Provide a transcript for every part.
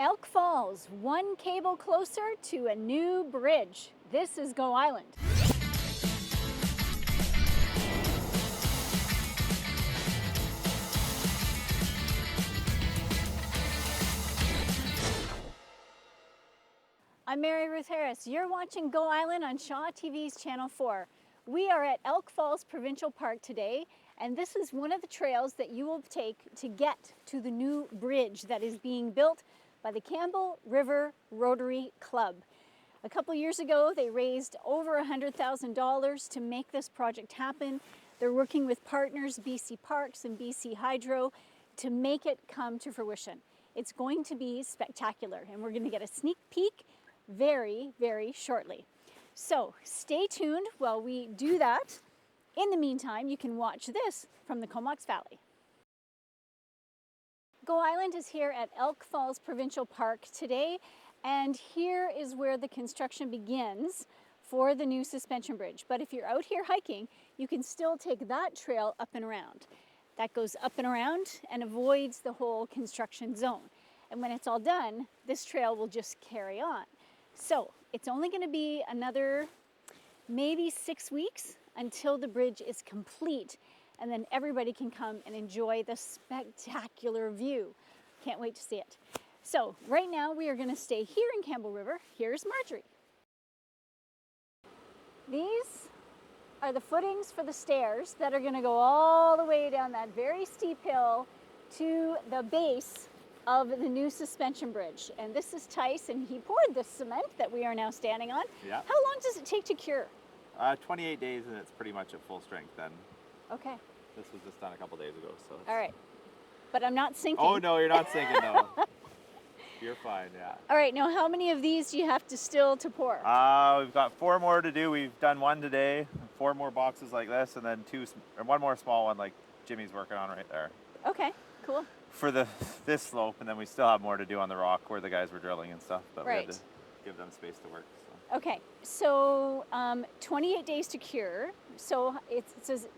Elk Falls, one cable closer to a new bridge. This is Go Island. I'm Mary Ruth Harris. You're watching Go Island on Shaw TV's Channel 4. We are at Elk Falls Provincial Park today, and this is one of the trails that you will take to get to the new bridge that is being built by the Campbell River Rotary Club. A couple years ago, they raised over $100,000 to make this project happen. They're working with partners, BC Parks and BC Hydro, to make it come to fruition. It's going to be spectacular, and we're going to get a sneak peek very, very shortly. So stay tuned while we do that. In the meantime, you can watch this from the Comox Valley. Go Island is here at Elk Falls Provincial Park today, and here is where the construction begins for the new suspension bridge. But if you're out here hiking, you can still take that trail up and around. That goes up and around and avoids the whole construction zone. And when it's all done, this trail will just carry on. So it's only going to be another maybe 6 weeks until the bridge is complete, and then everybody can come and enjoy the spectacular view. Can't wait to see it. So right now we are going to stay here in Campbell River. Here's Marjorie. These are the footings for the stairs that are going to go all the way down that very steep hill to the base of the new suspension bridge. And this is Tice, and he poured the cement that we are now standing on. Yeah. How long does it take to cure? 28 days, and it's pretty much at full strength then. Okay. This was just done a couple days ago, so. All right. But I'm not sinking. Oh no, you're not sinking, no. You're fine, yeah. All right, now how many of these do you have to still to pour? We've got 4 more to do. We've done 1 today, 4 more boxes like this, and then 1 more small one like Jimmy's working on right there. Okay, cool. For this slope, and then we still have more to do on the rock where the guys were drilling and stuff, but we had to give them space to work. So. Okay, so 28 days to cure. So it says,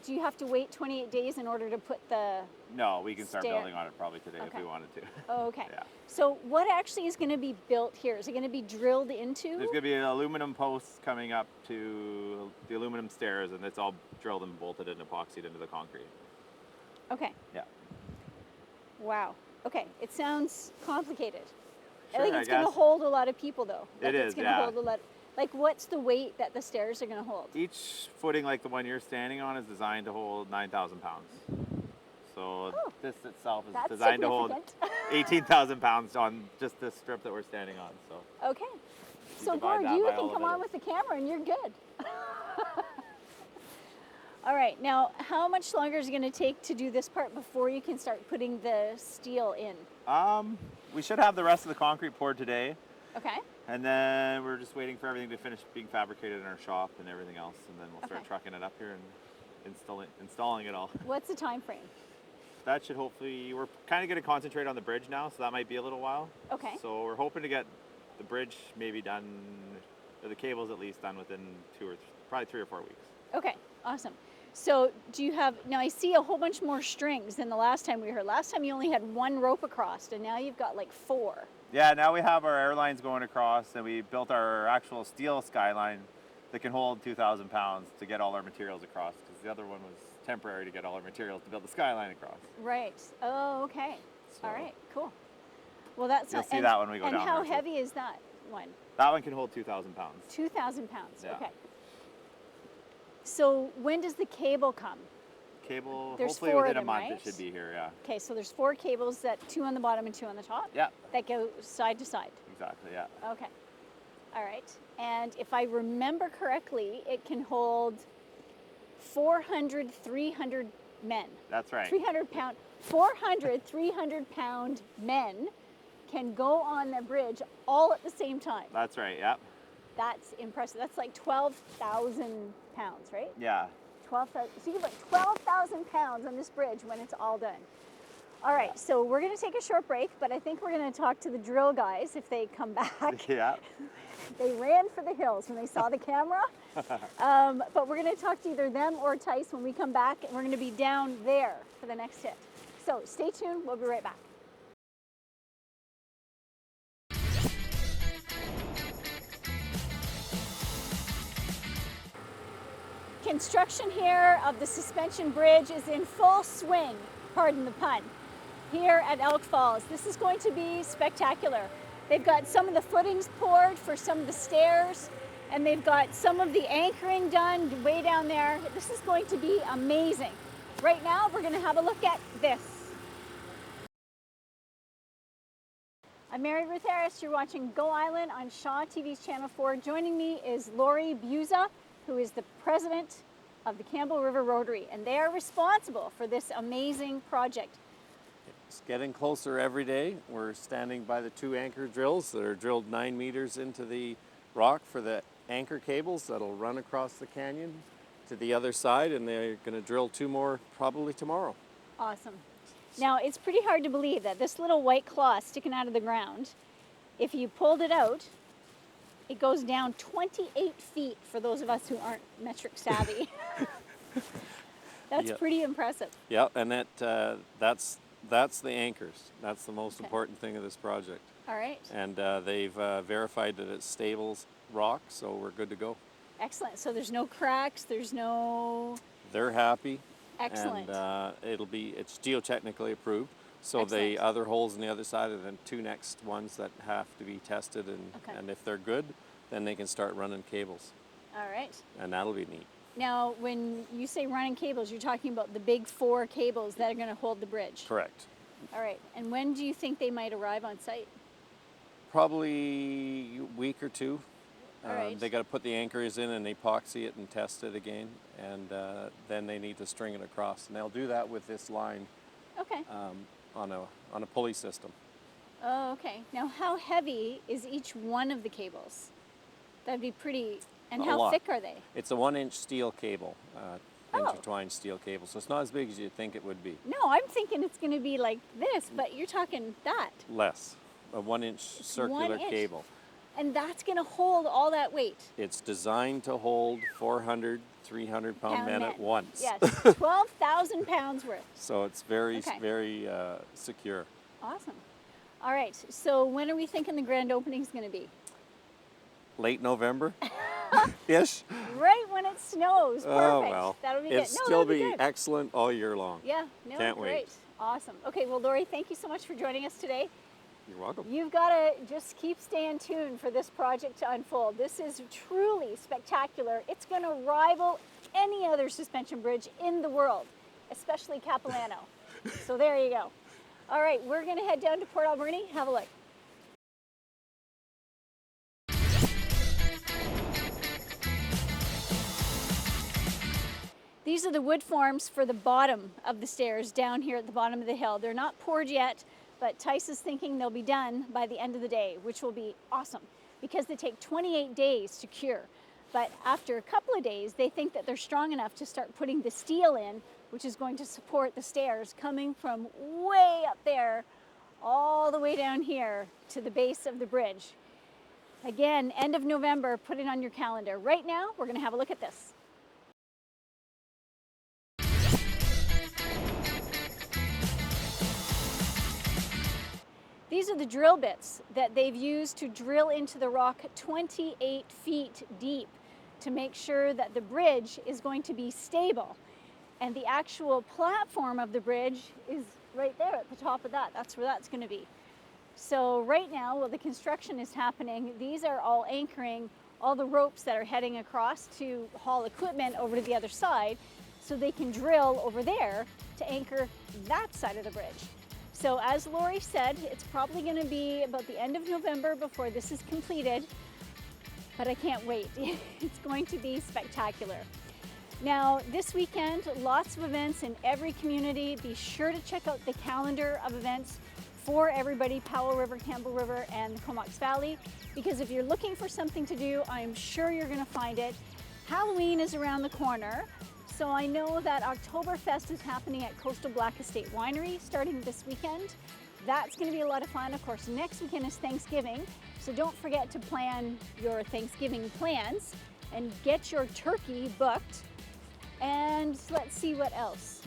do you have to wait 28 days in order to put the No, we can start building on it probably today if we wanted to. Oh, okay. Yeah. So what actually is going to be built here? Is it going to be drilled into? There's going to be aluminum posts coming up to the aluminum stairs, and it's all drilled and bolted and epoxied into the concrete. Okay. Yeah. Wow. Okay, it sounds complicated. Sure, I think it's going to hold a lot of people, though. It is, it's going to hold a lot. Like, what's the weight that the stairs are going to hold? Each footing, like the one you're standing on, is designed to hold 9,000 pounds. So this itself is designed to hold 18,000 pounds on just this strip that we're standing on. So. Okay. So, Gord, you can come on with the camera and you're good. All right, now how much longer is it going to take to do this part before you can start putting the steel in? We should have the rest of the concrete poured today. Okay. And then we're just waiting for everything to finish being fabricated in our shop and everything else, and then we'll start trucking it up here and installing it all. What's the time frame? That should hopefully, we're kind of going to concentrate on the bridge now, so that might be a little while. Okay. So we're hoping to get the bridge maybe done, or the cables at least done within probably 3 or 4 weeks. Okay, awesome. So do you have, now I see a whole bunch more strings than the last time we heard. Last time you only had 1 rope across, and now you've got like 4. Yeah, now we have our airlines going across, and we built our actual steel skyline that can hold 2,000 pounds to get all our materials across, because the other one was temporary to get all our materials to build the skyline across. Right. Oh, okay. So all right, cool. Well, that's you'll see that when we go down. And how heavy is that one? That one can hold 2,000 pounds. 2,000 pounds, yeah. Okay. So when does the cable come? Cable, there's hopefully within a month it should be here, yeah. Okay, so there's 4 cables, 2 on the bottom and 2 on the top? Yeah. That go side to side? Exactly, yeah. Okay. All right. And if I remember correctly, it can hold 400, 300 men. That's right. 300-pound men can go on the bridge all at the same time. That's right, yeah. That's impressive. That's like 12,000 pounds, right? Yeah. 12,000. So you can put 12,000 pounds on this bridge when it's all done. All right, so we're going to take a short break, but I think we're going to talk to the drill guys if they come back. Yeah. They ran for the hills when they saw the camera. But we're going to talk to either them or Tice when we come back, and we're going to be down there for the next hit. So stay tuned. We'll be right back. construction here of the suspension bridge is in full swing, pardon the pun, here at Elk Falls. This is going to be spectacular. They've got some of the footings poured for some of the stairs, and they've got some of the anchoring done way down there. This is going to be amazing. Right now, we're going to have a look at this. I'm Mary Ruth Harris. You're watching Go Island on Shaw TV's Channel 4. Joining me is Lori Buza, who is the president of the Campbell River Rotary, and they are responsible for this amazing project. It's getting closer every day. We're standing by the 2 anchor drills that are drilled 9 meters into the rock for the anchor cables that'll run across the canyon to the other side, and they're going to drill 2 more probably tomorrow. Awesome. Now, it's pretty hard to believe that this little white claw sticking out of the ground, if you pulled it out, it goes down 28 feet for those of us who aren't metric savvy. That's pretty impressive. Yeah, and that's the anchors. That's the most important thing of this project. All right. And they've verified that it's stable rock, so we're good to go. Excellent. So there's no cracks, there's no... They're happy. Excellent. And it's geotechnically approved. So Excellent. the other holes on the other side are the 2 next ones that have to be tested, and if they're good, then they can start running cables. All right. And that'll be neat. Now, when you say running cables, you're talking about the big 4 cables that are going to hold the bridge. Correct. All right. And when do you think they might arrive on site? Probably a week or 2. All right. They got to put the anchors in and epoxy it and test it again, and then they need to string it across. And they'll do that with this line Okay. on a pulley system. Oh, okay. Now, how heavy is each one of the cables? That'd be pretty... And how thick are they? It's a 1-inch steel cable, intertwined steel cable, so it's not as big as you'd think it would be. No, I'm thinking it's going to be like this, but you're talking that. Less. A 1-inch circular 1 inch. cable. And that's going to hold all that weight. It's designed to hold 400, 300-pound men at once. Yes, 12,000 pounds worth. So it's very secure. Awesome. All right, so when are we thinking the grand opening is going to be? Late November-ish. Right when it snows. Perfect. Oh, well. That'll be It'll good. No, still that'll be good. excellent all year long. Yeah, no, Can't great. wait. Awesome. Okay, well, Lori, thank you so much for joining us today. You're welcome. You've got to just keep staying tuned for this project to unfold. This is truly spectacular. It's going to rival any other suspension bridge in the world, especially Capilano. So there you go. All right, we're going to head down to Port Alberni. Have a look. These are the wood forms for the bottom of the stairs down here at the bottom of the hill. They're not poured yet, but Tice is thinking they'll be done by the end of the day, which will be awesome because they take 28 days to cure. But after a couple of days, they think that they're strong enough to start putting the steel in, which is going to support the stairs coming from way up there all the way down here to the base of the bridge. Again, end of November, put it on your calendar. Right now, we're going to have a look at this. These are the drill bits that they've used to drill into the rock 28 feet deep to make sure that the bridge is going to be stable. And the actual platform of the bridge is right there at the top of that. That's where that's going to be. So right now, while the construction is happening, these are all anchoring all the ropes that are heading across to haul equipment over to the other side so they can drill over there to anchor that side of the bridge. So as Lori said, it's probably going to be about the end of November before this is completed, but I can't wait. It's going to be spectacular. Now, this weekend, lots of events in every community. Be sure to check out the calendar of events for everybody, Powell River, Campbell River, and the Comox Valley, because if you're looking for something to do, I'm sure you're going to find it. Halloween is around the corner. So I know that Oktoberfest is happening at Coastal Black Estate Winery starting this weekend. That's going to be a lot of fun. Of course, next weekend is Thanksgiving, so don't forget to plan your Thanksgiving plans and get your turkey booked. And let's see what else.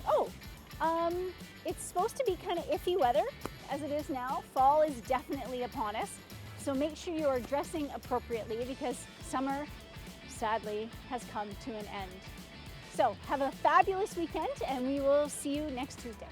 It's supposed to be kind of iffy weather as it is now. Fall is definitely upon us, so make sure you are dressing appropriately because summer, sadly, has come to an end. So have a fabulous weekend, and we will see you next Tuesday.